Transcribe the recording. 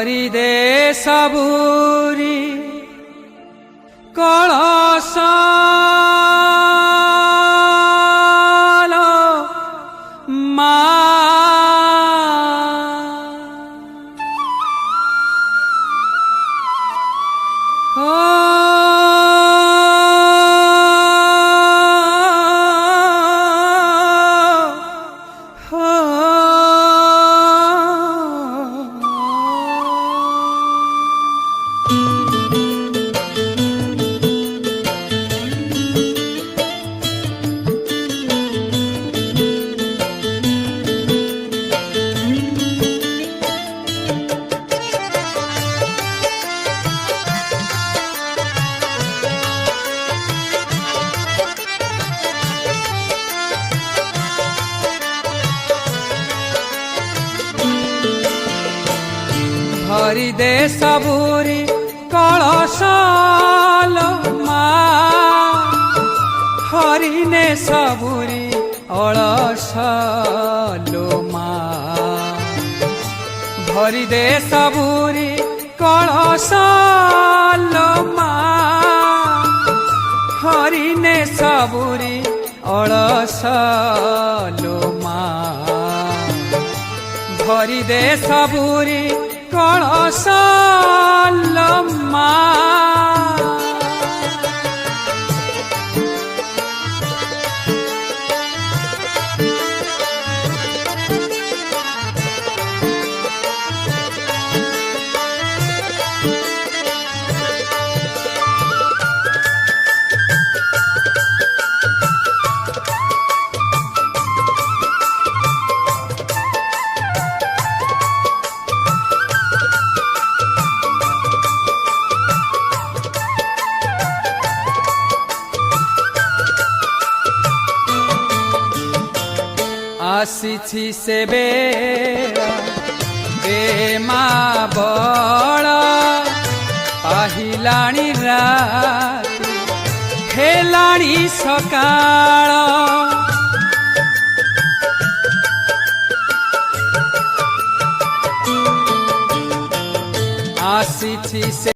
भरी दे सबूरी कलश भरी दे सबूरी कलश हरिने सबूरी अलस मा भरी दे सबूरी कलश हरिने सबूरी अलस मा भरी दे सबूरी कलश मा आसीछि से बेड़ा बेमा बड़ा पाहिलाणी राति हेलाणी सकाळ आसीछि से